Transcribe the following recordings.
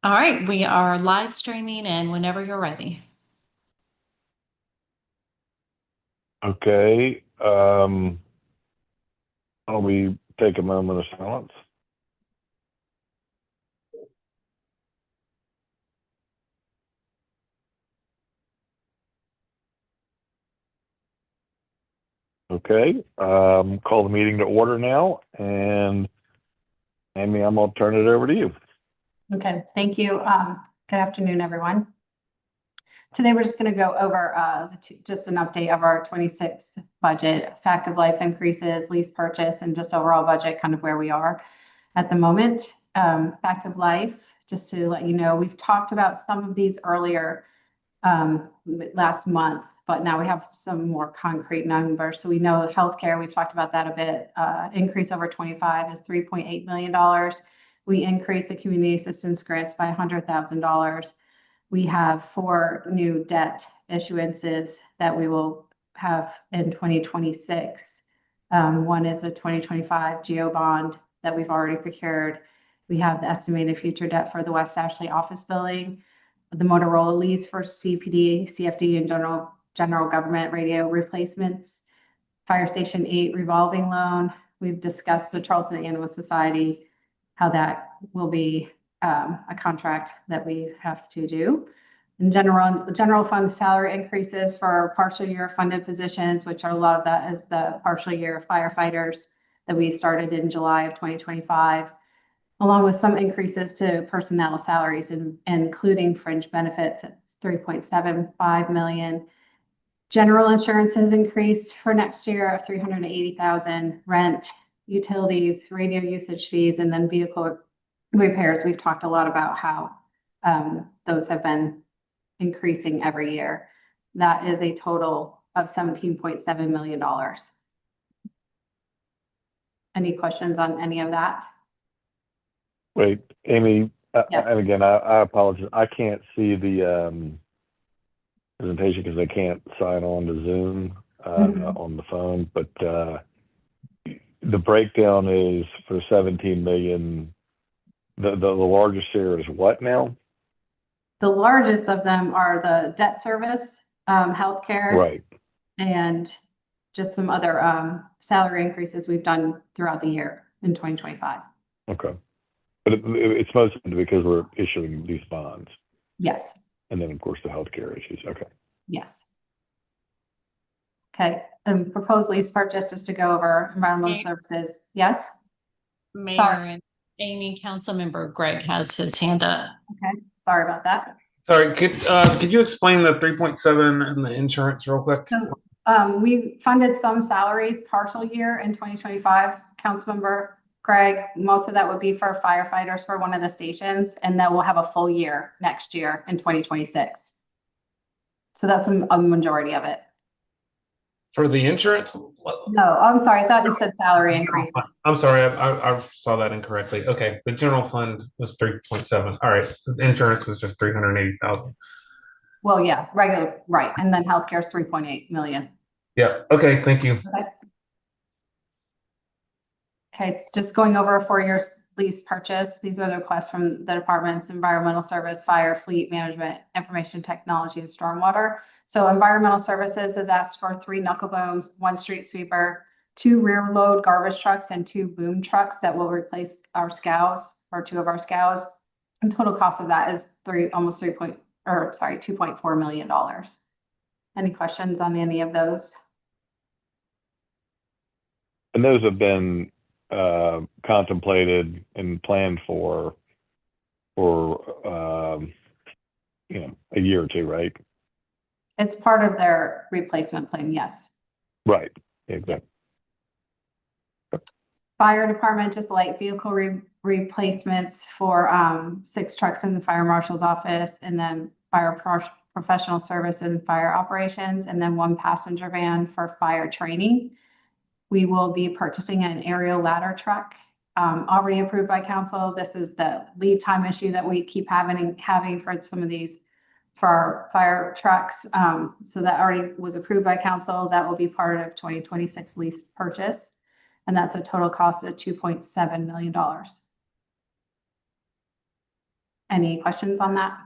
All right, we are live streaming and whenever you're ready. Okay. Why don't we take a moment of silence? Okay. Call the meeting to order now. And Amy, I'm going to turn it over to you. Okay, thank you. Good afternoon, everyone. Today, we're just going to go over just an update of our 26 budget, fact of life increases, lease purchase, and just overall budget, kind of where we are at the moment. Fact of life, just to let you know, we've talked about some of these earlier last month, but now we have some more concrete numbers. So we know healthcare, we've talked about that a bit. Increase over 25 is $3.8 million. We increased the community assistance grants by $100,000. We have 4 new debt issuances that we will have in 2026. One is a 2025 GO bond that we've already procured. We have the estimated future debt for the West Ashley office building, the Motorola lease for CPD, CFD, and general government radio replacements, Fire Station 8 revolving loan. We've discussed the Charleston Animal Society, how that will be a contract that we have to do. In general fund salary increases for partial year funded positions, which are a lot of that is the partial year firefighters that we started in July of 2025, along with some increases to personnel salaries, including fringe benefits at 3.75 million. General insurance has increased for next year of 380,000, rent, utilities, radio usage fees, and then vehicle repairs. We've talked a lot about how those have been increasing every year. That is a total of $17.7 million. Any questions on any of that? Wait, Amy, Yes. and again, I apologize. I can't see the presentation because I can't sign on to Zoom on the phone. But the breakdown is for 17 million. The largest share is what now? The largest of them are the debt service, healthcare, Right. and just some other salary increases we've done throughout the year in 2025. Okay. But it's mostly because we're issuing these bonds. Yes. And then, of course, the healthcare issues. Okay. Yes. Okay. Proposed lease purchase is to go over environmental services. Yes. Mayor Sorry. and Amy, Councilmember Greg has his hand up. Okay. Sorry about that. Sorry, could you explain the 3.7 and the insurance real quick? So, we funded some salaries partial year in 2025. Councilmember Greg, most of that would be for firefighters for one of the stations, and then we'll have a full year next year in 2026. So that's a majority of it. For the insurance? No, I'm sorry. I thought you said salary increase. I'm sorry, I saw that incorrectly. Okay, the general fund was 3.7. All right, the insurance was just 380,000. Well, yeah, regular, right. And then healthcare is 3.8 million. Yeah, okay, thank you. Okay, it's just going over a 4-year lease purchase. These are the requests from the departments: environmental service, fire, fleet management, information technology, and stormwater. So environmental services has asked for 3 knuckle booms, 1 street sweeper, 2 rear load garbage trucks, and 2 boom trucks that will replace our scows, or 2 of our scows. And total cost of that is $2.4 million. Any questions on any of those? And those have been contemplated and planned for a year or two, right? It's part of their replacement plan, yes. Right. Exactly. Fire department, just light vehicle replacements for 6 trucks in the fire marshal's office, and then fire professional service and fire operations, and then 1 passenger van for fire training. We will be purchasing an aerial ladder truck, already approved by council. This is the lead time issue that we keep having for some of these for our fire trucks. So that already was approved by council. That will be part of 2026 lease purchase. And that's a total cost of $2.7 million. Any questions on that?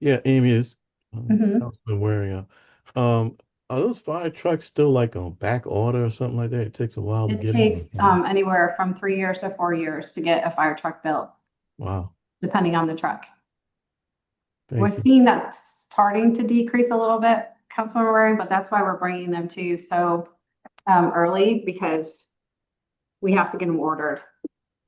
Yeah, Amy is Mhm. Councilman Waring. Are those fire trucks still like on back order or something like that? It takes a while to It get takes them. anywhere from 3 years to 4 years to get a fire truck built, Wow, depending on the truck. We're thank you. seeing that starting to decrease a little bit, Councilmember Waring, but that's why we're bringing them to you so early, because we have to get them ordered.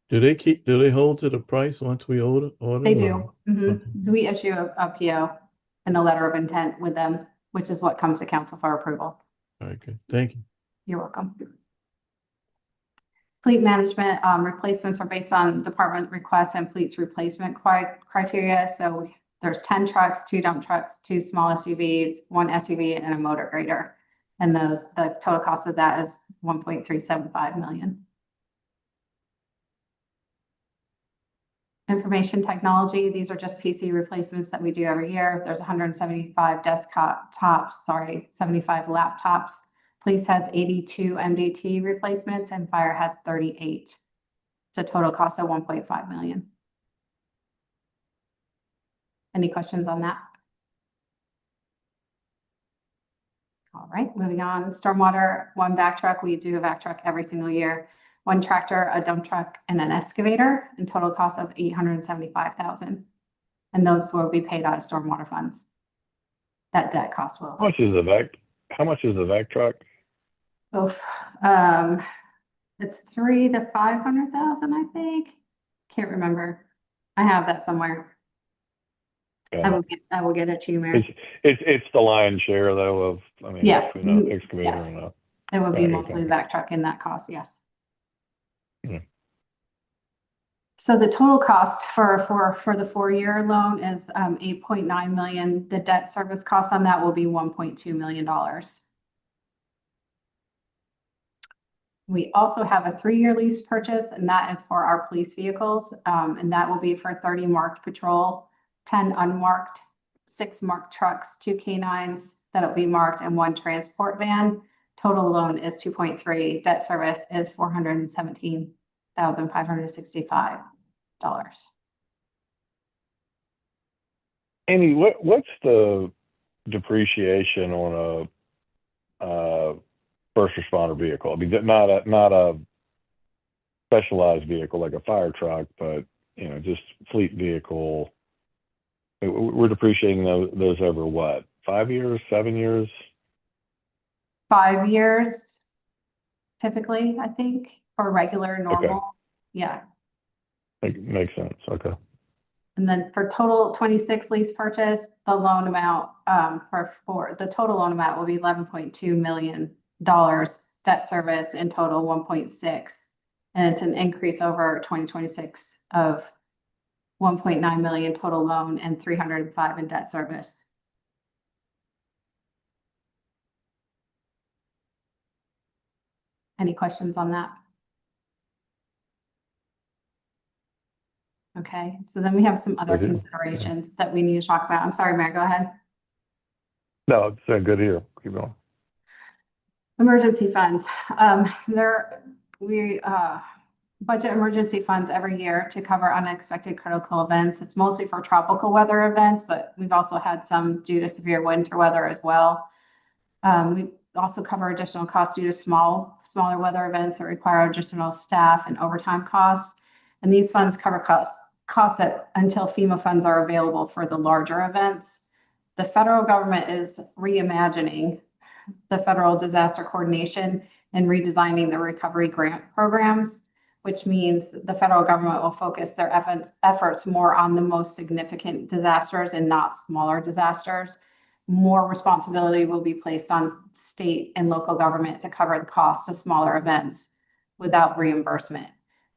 Do they hold to the price once we order They them? do. Mhm. Okay. We issue a PO and a letter of intent with them, which is what comes to council for approval. All right, good. Thank you. You're welcome. Fleet management replacements are based on department requests and fleet's replacement criteria. So there's 10 trucks, 2 dump trucks, 2 small SUVs, 1 SUV, and a motor grader. And the total cost of that is 1.375 million. Information technology, these are just PC replacements that we do every year. There's 175 75 laptops. Police has 82 MDT replacements and fire has 38. It's a total cost of 1.5 million. Any questions on that? All right, moving on. Stormwater, 1 vac truck. We do a vac truck every single year. 1 tractor, a dump truck, and an excavator, and total cost of 875,000. And those will be paid out of stormwater funds. That debt cost will. How much is the vac truck? Oof. It's 300,000 to 500,000, I think. Can't remember. I have that somewhere. I will get it to you, Mayor. It's the lion's share though of, Yes. excavator Yes. and a. It would be Okay, mostly thank the you. vac truck in that cost, yes. Yeah. So the total cost for the 4-year loan is 8.9 million. The debt service cost on that will be $1.2 million. We also have a 3-year lease purchase, and that is for our police vehicles. And that will be for 30 marked patrol, 10 unmarked, 6 marked trucks, 2 canines that'll be marked, and 1 transport van. Total loan is 2.3. Debt service is $417,565. Amy, what's the depreciation on a first responder vehicle? I mean, not a specialized vehicle like a fire truck, but just fleet vehicle. We're depreciating those over what? 5 years, 7 years? 5 years, typically, I think, for regular, normal. Okay. Yeah. Makes sense. Okay. And then for total 26 lease purchase, the loan amount for the total loan amount will be $11.2 million. Debt service in total 1.6. And it's an increase over 2026 of 1.9 million total loan and 305 in debt service. Any questions on that? Okay, so then we have some other Good deal. considerations that we need to talk about. I'm sorry, Mayor, go ahead. No, it's good to hear. Keep going. Emergency funds. We budget emergency funds every year to cover unexpected critical events. It's mostly for tropical weather events, but we've also had some due to severe winter weather as well. We also cover additional costs due to smaller weather events that require additional staff and overtime costs. And these funds cover costs until FEMA funds are available for the larger events. The federal government is reimagining the federal disaster coordination and redesigning the recovery grant programs, which means the federal government will focus their efforts more on the most significant disasters and not smaller disasters. More responsibility will be placed on state and local government to cover the cost of smaller events without reimbursement.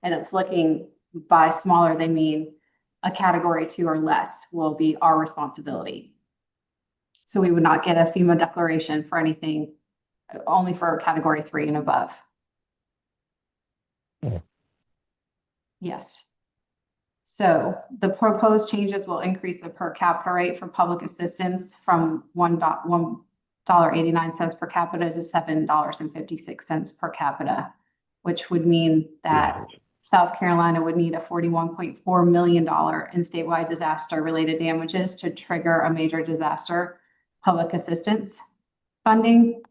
And it's looking, by smaller, they mean a category 2 or less will be our responsibility. So we would not get a FEMA declaration for anything, only for category 3 and above. Yeah. Yes. So the proposed changes will increase the per capita rate for public assistance from $1.89 per capita to $7.56 per capita, which would mean that South Carolina would need a $41.4 million in statewide disaster-related damages to trigger a major disaster public assistance funding.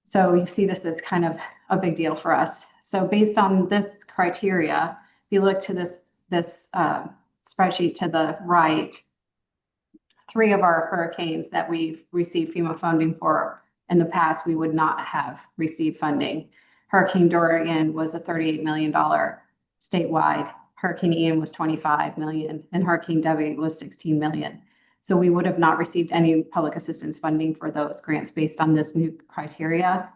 So you see this as kind of a big deal for us. So based on this criteria, if you look to this spreadsheet to the right, 3 of our hurricanes that we've received FEMA funding for in the past, we would not have received funding. Hurricane Dorian was a $38 million statewide. Hurricane Ian was 25 million and Hurricane Debbie was 16 million. So we would have not received any public assistance funding for those grants based on this new criteria.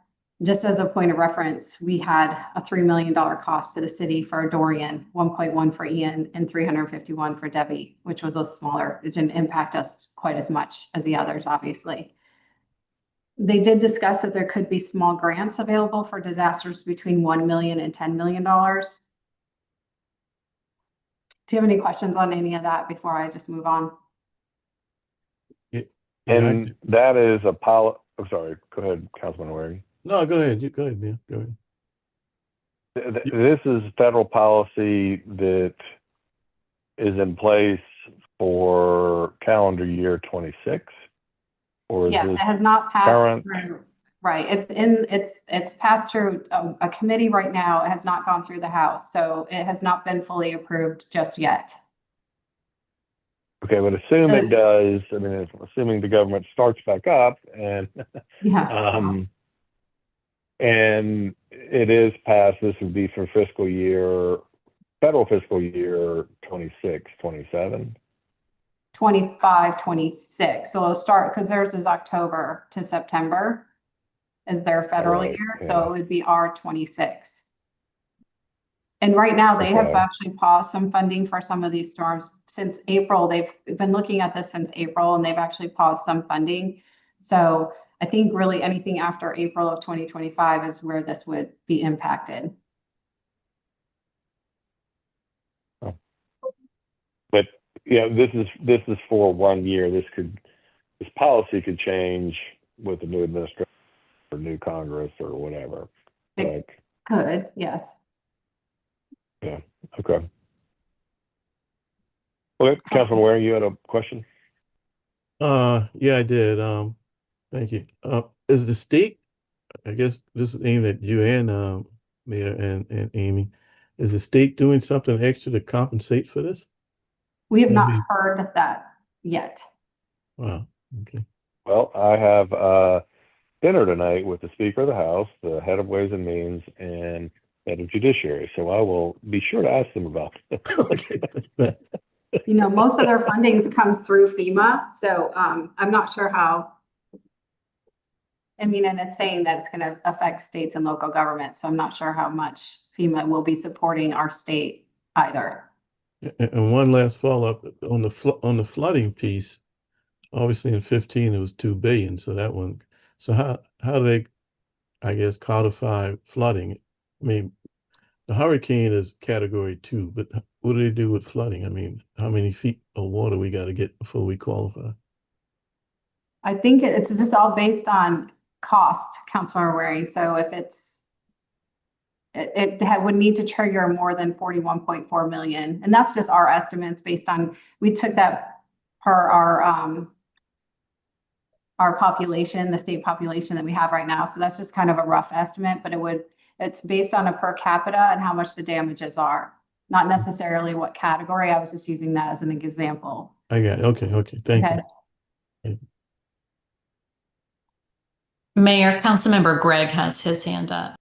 Just as a point of reference, we had a $3 million cost to the city for Dorian, 1.1 for Ian, and 351 for Debbie, which was a smaller. It didn't impact us quite as much as the others, obviously. They did discuss that there could be small grants available for disasters between $1 million and $10 million. Do you have any questions on any of that before I just move on? Yeah, And that is a pilot. I'm sorry. Go ahead, Councilman Waring. no, go ahead. You go ahead, man. Go ahead. This is federal policy that is in place for calendar year 26, or is Yes, this it has not passed current? through. Right, it's passed through a committee right now. It has not gone through the House, so it has not been fully approved just yet. Okay, but assume it does. I mean, assuming the government starts back up and Yeah. and it is passed, this would be for federal fiscal year 26, 27. 25, 26. So it'll start, because theirs is October to September is their federal Right, year. yeah. So it would be our 26. And right now they have Okay. actually paused some funding for some of these storms since April. They've been looking at this since April and they've actually paused some funding. So I think really anything after April of 2025 is where this would be impacted. But yeah, this is for 1 year. This policy could change with the new administration or new Congress or whatever. It Like, could, yes. yeah, okay. Okay, Councilman Waring, you had a question? Yeah, I did. Thank you. Is the state, I guess this is aimed at you and Mayor and Amy, is the state doing something extra to compensate for this? We have not Maybe. heard that yet. Wow. Okay. Well, I have dinner tonight with the Speaker of the House, the head of Ways and Means, and head of Judiciary. So I will be sure to ask them about it. Okay. Thanks. You know, most of their funding comes through FEMA, so I'm not sure how. I mean, and it's saying that it's going to affect states and local governments, so I'm not sure how much FEMA will be supporting our state either. And one last follow-up on the flooding piece. Obviously, in 15 it was 2 billion. So that one. So how do they, I guess, codify flooding? I mean, the hurricane is category 2, but what do they do with flooding? I mean, how many feet of water we got to get before we qualify? I think it's just all based on cost, Councilmember Waring. So if it would need to trigger more than 41.4 million. And that's just our estimates based on, we took that per our population, the state population that we have right now. So that's just kind of a rough estimate, but it's based on a per capita and how much the damages are, not necessarily what category. I was just using that as an example. I got it. Okay. Thank you. Mayor, Councilmember Greg has his hand up.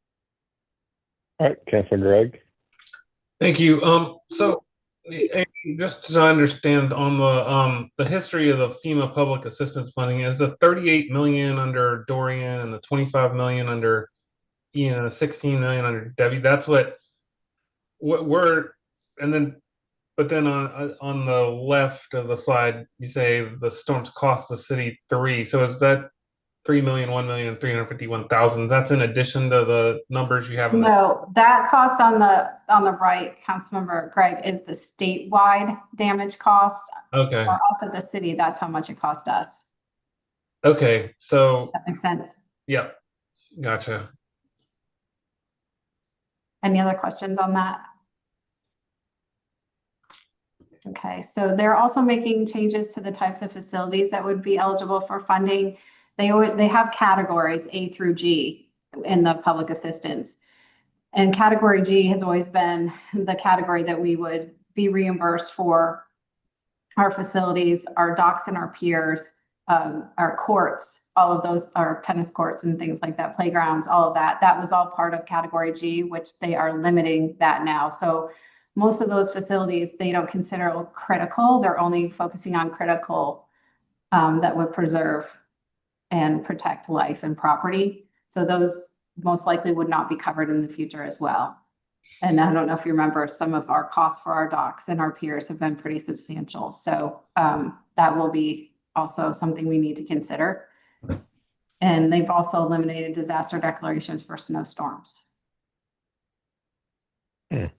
All right, Councilman Gregg. Thank you. So just to understand on the history of the FEMA public assistance funding, is the 38 million under Dorian and the 25 million under Ian and the 16 million under Debbie. That's what we're, and then, but then on the left of the slide, you say the storms cost the city 3. So is that 3 million, 1 million, 351,000? That's in addition to the numbers you have. No, that cost on the right, Councilmember Greg, is the statewide damage cost. Okay. For us at the city, that's how much it cost us. Okay. So That makes sense. yep. Gotcha. Any other questions on that? Okay, so they're also making changes to the types of facilities that would be eligible for funding. They have categories A through G in the public assistance. And category G has always been the category that we would be reimbursed for our facilities, our docks and our piers, our courts, all of those, our tennis courts and things like that, playgrounds, all of that. That was all part of category G, which they are limiting that now. So most of those facilities, they don't consider critical. They're only focusing on critical that would preserve and protect life and property. So those most likely would not be covered in the future as well. And I don't know if you remember, some of our costs for our docks and our piers have been pretty substantial. So that will be also something we need to consider. And they've also eliminated disaster declarations for snowstorms. Yeah.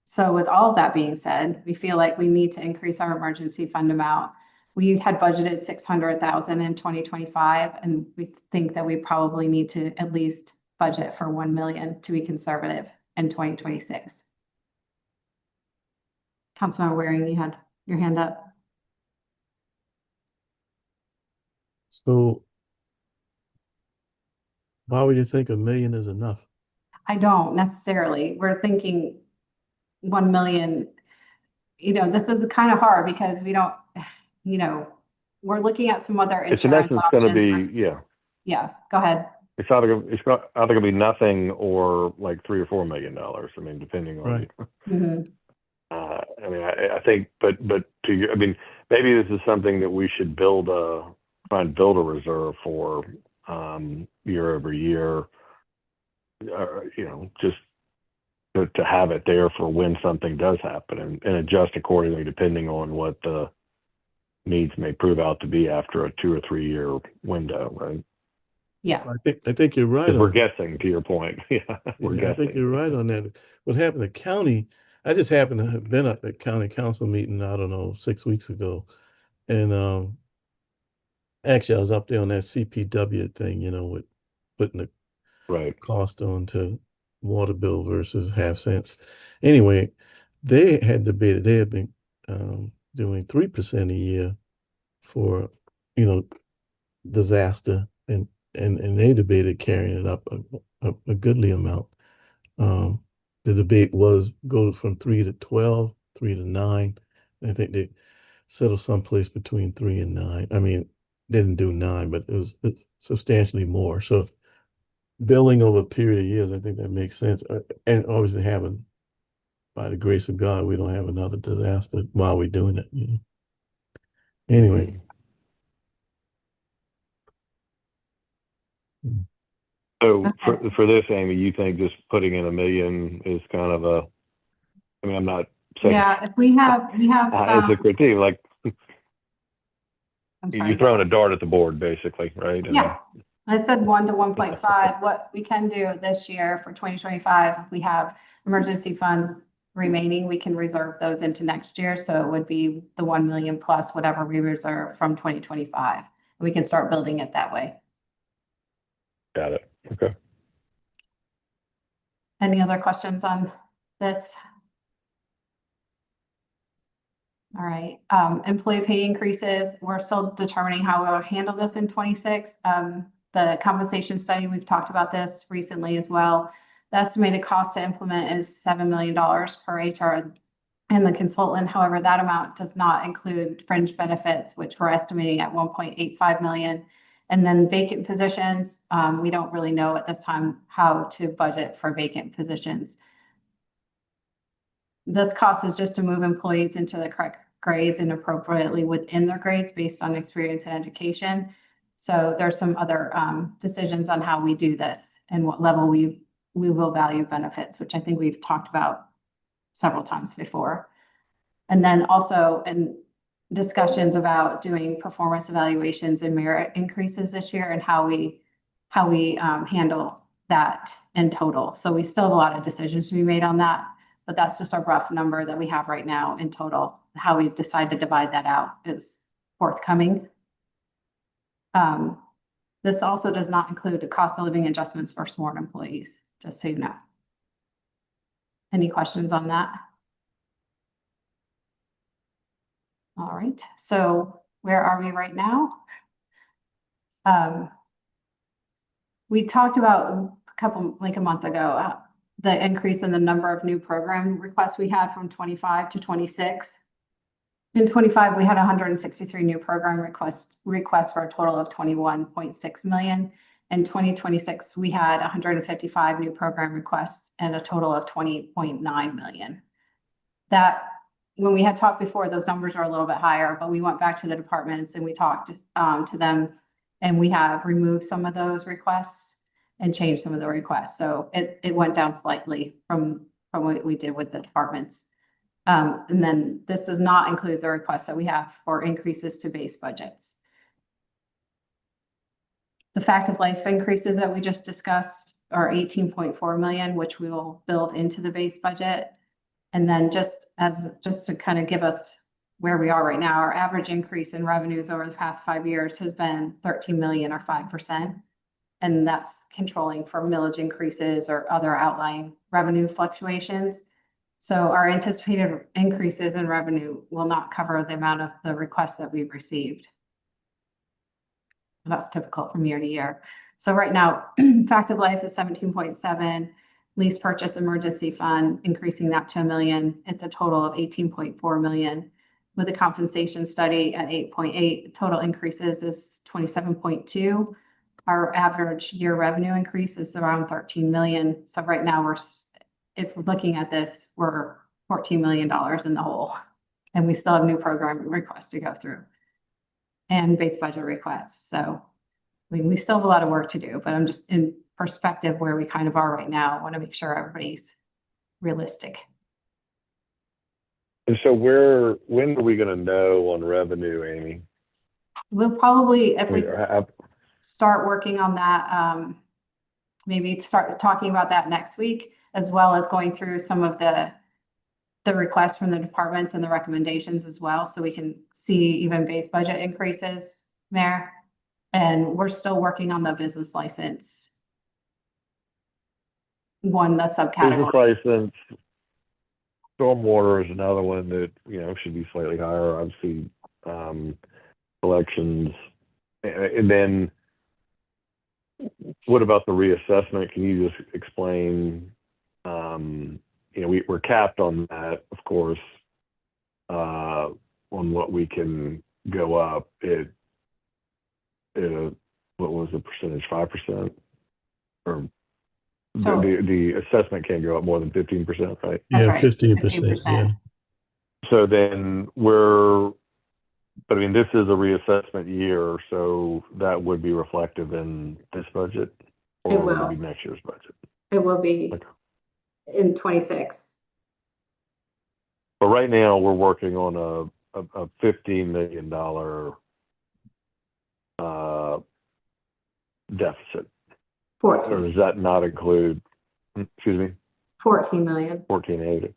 So with all of that being said, we feel like we need to increase our emergency fund amount. We had budgeted 600,000 in 2025, and we think that we probably need to at least budget for 1 million to be conservative in 2026. Councilmember Waring, you had your hand up. So why would you think 1 million is enough? I don't necessarily. We're thinking 1 million. This is kind of hard because we don't, we're looking at some other It's in insurance essence going to options. be, yeah. Yeah, go ahead. It's either going to be nothing or like $3 or $4 million. I mean, depending on. Right. Mhm. I mean, I think, but I mean, maybe this is something that we should try and build a reserve for year over year. Just to have it there for when something does happen and adjust accordingly depending on what the needs may prove out to be after a 2 or 3 year window, right? Yeah. I think you're right. We're guessing, to your point. Yeah, we're guessing. I think you're right on that. What happened to county? I just happened to have been at a county council meeting, I don't know, 6 weeks ago. And actually I was up there on that CPW thing, with putting the Right. cost on to water bill versus half cents. Anyway, they had debated, they had been doing 3% a year for, disaster and they debated carrying it up a goodly amount. The debate was go from 3 to 12, 3 to 9. I think they settled someplace between 3 and 9. I mean, they didn't do 9, but it's substantially more. So billing over a period of years, I think that makes sense. And obviously having, by the grace of God, we don't have another disaster while we're doing it, Anyway. So for this, Amy, you think just putting in $1 million is kind of I mean, I'm not saying. Yeah, if we have It's a critique, like I'm sorry. you're throwing a dart at the board, basically, right? Yeah, I said 1 to 1.5. What we can do this year for 2025, if we have emergency funds remaining, we can reserve those into next year. So it would be the 1 million plus whatever we reserve from 2025. We can start building it that way. Got it. Okay. Any other questions on this? All right, employee pay increases. We're still determining how we'll handle this in 26. The compensation study, we've talked about this recently as well. The estimated cost to implement is $7 million per HR and the consultant. However, that amount does not include fringe benefits, which we're estimating at 1.85 million. And then vacant positions, we don't really know at this time how to budget for vacant positions. This cost is just to move employees into the correct grades and appropriately within their grades based on experience and education. So there's some other decisions on how we do this and what level we will value benefits, which I think we've talked about several times before. And then also in discussions about doing performance evaluations and merit increases this year and how we handle that in total. So we still have a lot of decisions to be made on that, but that's just a rough number that we have right now in total. How we decide to divide that out is forthcoming. This also does not include the cost of living adjustments for sworn employees, just so you know. Any questions on that? right, so where are we right now? We talked about like a month ago, the increase in the number of new program requests we had from 25 to 26. In 25, we had 163 new program requests for a total of 21.6 million. In 2026, we had 155 new program requests and a total of 20.9 million. That, when we had talked before, those numbers are a little bit higher, but we went back to the departments and we talked to them, and we have removed some of those requests and changed some of the requests. So it went down slightly from what we did with the departments. And then this does not include the requests that we have for increases to base budgets. The fact of life increases that we just discussed are 18.4 million, which we will build into the base budget. And then just to kind of give us where we are right now, our average increase in revenues over the past 5 years has been 13 million or 5%. And that's controlling for millage increases or other outlying revenue fluctuations. So our anticipated increases in revenue will not cover the amount of the requests that we've received. That's typical from year to year. So right now, fact of life is 17.7, lease purchase emergency fund, increasing that to $1 million. It's a total of 18.4 million. With a compensation study at 8.8, total increases is 27.2. Our average year revenue increase is around 13 million. So right now if we're looking at this, we're $14 million in the hole, and we still have new program requests to go through and base budget requests. So, I mean, we still have a lot of work to do, but I'm just in perspective where we kind of are right now. I want to make sure everybody's realistic. And so when are we going to know on revenue, Amy? We'll probably, if I we mean, start working on that, maybe start talking about that next week, as well as going through some of the requests from the departments and the recommendations as well, so we can see even base budget increases, Mayor. And we're still working on the business license one, the subcategory. Business license, stormwater is another one that, should be slightly higher. Obviously, elections. And then what about the reassessment? Can you just explain, we're capped on that, of course, on what we can go up. What was the percentage? 5%? Or So- the assessment can't go up more than 15%, right? Yeah, right, 15%, yeah. So then but I mean, this is a reassessment year, so that would be reflective in this budget? Or It would will. it be next year's budget? It will be Okay. in 26. But right now, we're working on a $15 million deficit. 14. Or does that not include, excuse me, 14 million. 1480?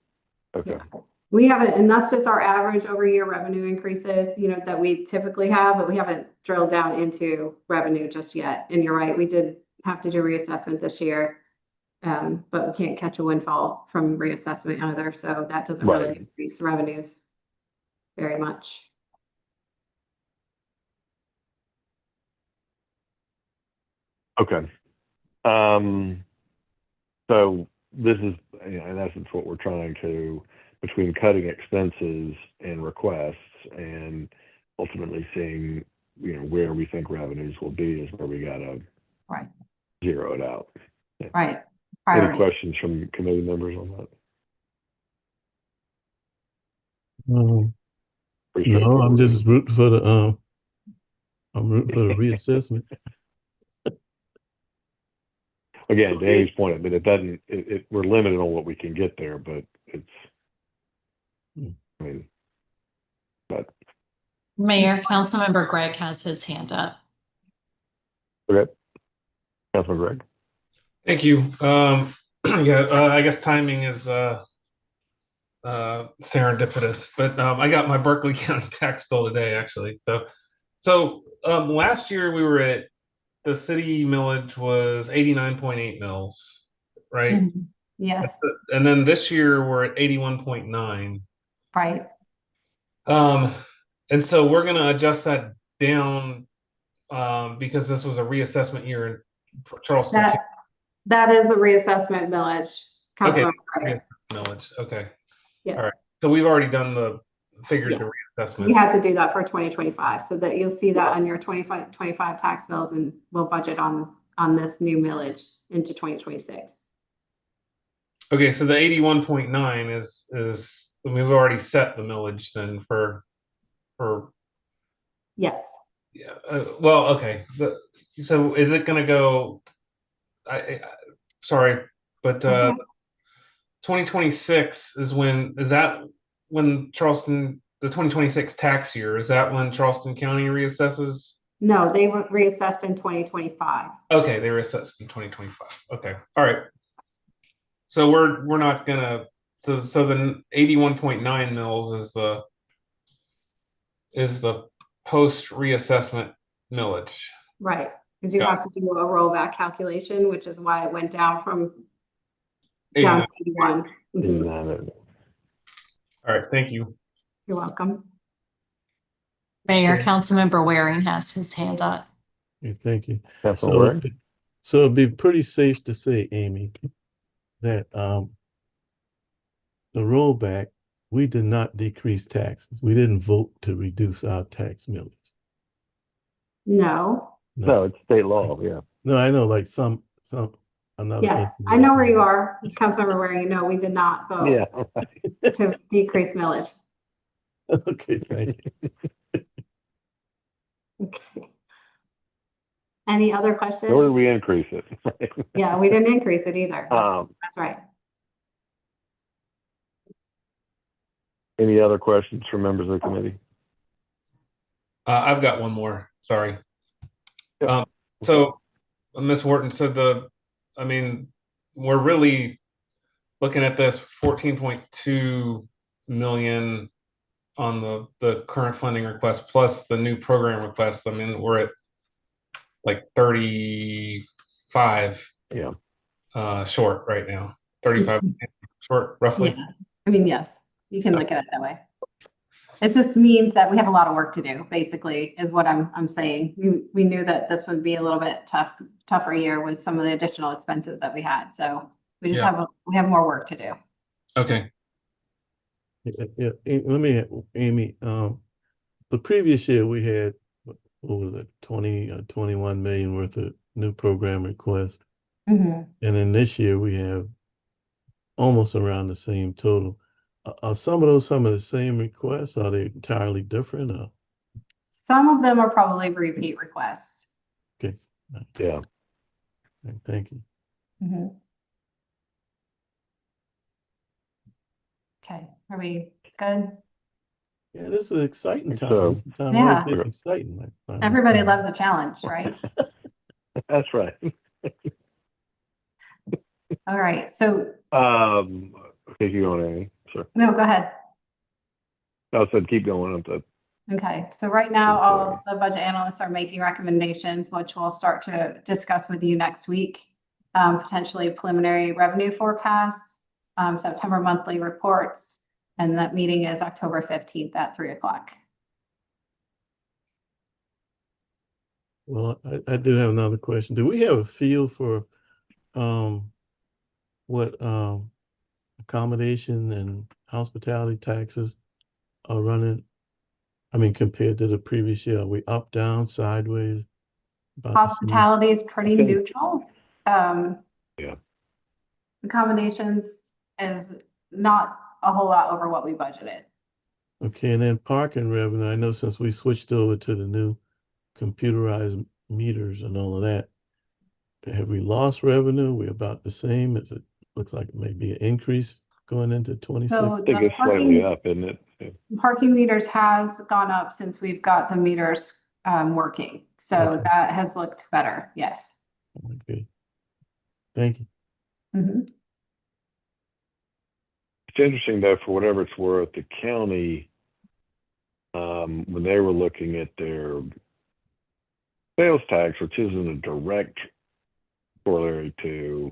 Okay. Yeah. We haven't, and that's just our average over year revenue increases, that we typically have, but we haven't drilled down into revenue just yet. And you're right, we did have to do reassessment this year. But we can't catch a windfall from reassessment either, so that doesn't really Right. increase revenues very much. Okay. So this is, in essence, what we're trying to, between cutting expenses and requests and ultimately seeing, where we think revenues will be is where we got to Right. zero it out. Right. Any Priorities. questions from committee members on that? Pretty No, I'm straightforward. just rooting for the reassessment. Again, So to Amy's point, I mean, it doesn't, we're limited on what we can get there, but it's, I mean, but, Mayor, Councilmember Greg has his hand up. okay. Councilman Greg? Thank you. I guess timing is serendipitous, but I got my Berkeley County tax bill today, actually. So last year we were at, the city millage was 89.8 mils, right? Mhm. Yes, And then this year we're at 81.9. right. And so we're gonna adjust that down because this was a reassessment year in Charleston. That is a reassessment millage, Okay, Councilmember Gray. millage. Okay. Yeah. All right. So we've already done the figured Yeah. the We reassessment. had to do that for 2025, so that you'll see that on your 25 tax bills, and we'll budget on this new millage into 2026. Okay, so the 81.9 is we've already set the millage then for Yes. yeah. Well, okay. So is it gonna go? I sorry, but Okay. 2026 is that when Charleston the 2026 tax year is that when Charleston County reassesses? No, they were reassessed in 2025. Okay, they reassessed in 2025. Okay, all right. So we're not gonna so the 81.9 mils is the post reassessment millage. Right, because you Got have to do a rollback calculation, which is why it went down to 89. 81. Mhm. All right, thank you. You're welcome. Mayor, Okay. Councilmember Waring has his hand up. Okay, thank you. Councilman So, Waring? so it'd be pretty safe to say, Amy, that the rollback, we did not decrease taxes. We didn't vote to reduce our tax millage. No. No, it's state law, yeah. No, I know, like another. Yes, I know where you are, Councilmember Waring. No, we did not vote Yeah. to decrease millage. Okay, thank you. Okay. Any other questions? Nor did we increase it. Yeah, we didn't increase it either. That's right. Any other questions from members of the committee? I've got one more. Sorry. Yep. So Ms. Wharton said I mean, we're really looking at this 14.2 million on the current funding request plus the new program request. I mean, we're at like 35 short right now. 35 short roughly. Yeah. I mean, yes, you can look at it that way. It just means that we have a lot of work to do, basically, is what I'm saying. We knew that this would be a little bit tougher year with some of the additional expenses that we had. So we just we have more work to do. Okay. Yeah, let me, Amy, the previous year we had, what was it, 21 million worth of new program requests. Mm-hmm. And then this year we have almost around the same total. Are some of the same requests? Are they entirely different? Some of them are probably repeat requests. Okay. Yeah. Thank you. Mm-hmm. Okay, are we good? Yeah, this is an exciting time. So, This time yeah. always gets exciting. Everybody loves a challenge, right? That's right. All right, so. Okay, keep going, Amy. Sorry. No, go ahead. I said keep going. Okay, so right now, all the budget analysts are making recommendations, which we'll start to discuss with you next week. Potentially preliminary revenue forecasts, September monthly reports, and that meeting is October 15th at 3 o'clock. Well, I do have another question. Do we have a feel for what accommodation and hospitality taxes are running? I mean, compared to the previous year, are we up, down, sideways? Hospitality is pretty neutral. Yeah. Accommodations is not a whole lot over what we budgeted. Okay, and then parking revenue, I know since we switched over to the new computerized meters and all of that, have we lost revenue? We're about the same. It looks like it may be an increase going into 26. So I think it's slightly up, isn't it? Yeah. Parking meters has gone up since we've got the meters working. So Okay. that has looked better. Yes. Okay. Thank you. Mm-hmm. It's interesting though, for whatever it's worth, the county, when they were looking at their sales tax, which isn't a direct corollary to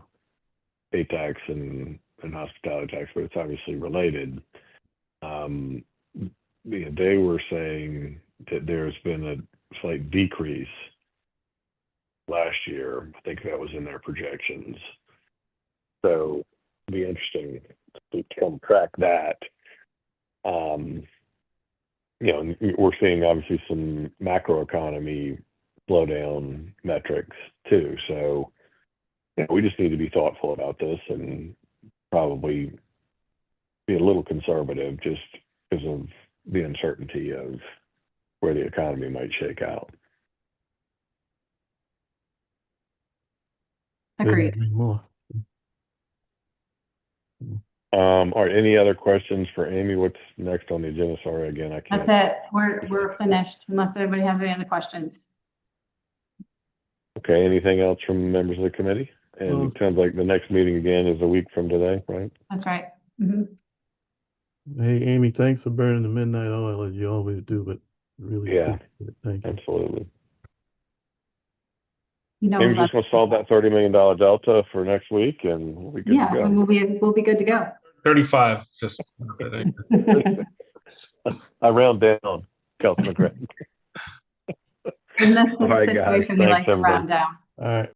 state tax and hospitality tax, but it's obviously related. they were saying that there's been a slight decrease last year. I think that was in their projections. So it'll be interesting to come track that. We're seeing obviously some macroeconomy slowdown metrics too. So we just need to be thoughtful about this and probably be a little conservative just because of the uncertainty of where the economy might shake out. Couldn't Agreed. agree more. All right, any other questions for Amy? What's next on the agenda? Sorry, again, I can't. That's it. We're finished unless anybody has any other questions. Okay, anything else from members of the committee? And Well- it sounds like the next meeting again is a week from today, right? That's right. Mhm. Hey, Amy, thanks for burning the midnight oil as you always do, but really Yeah. appreciate it. Thank you. Absolutely. You know, Maybe we love- just gonna solve that $30 million delta for next week and we'll be good yeah, to and go. we'll be good to go. 35, just. I round down, Councilman Craig. In this All right, guys. situation, we Thanks, like to everybody. round down. All right.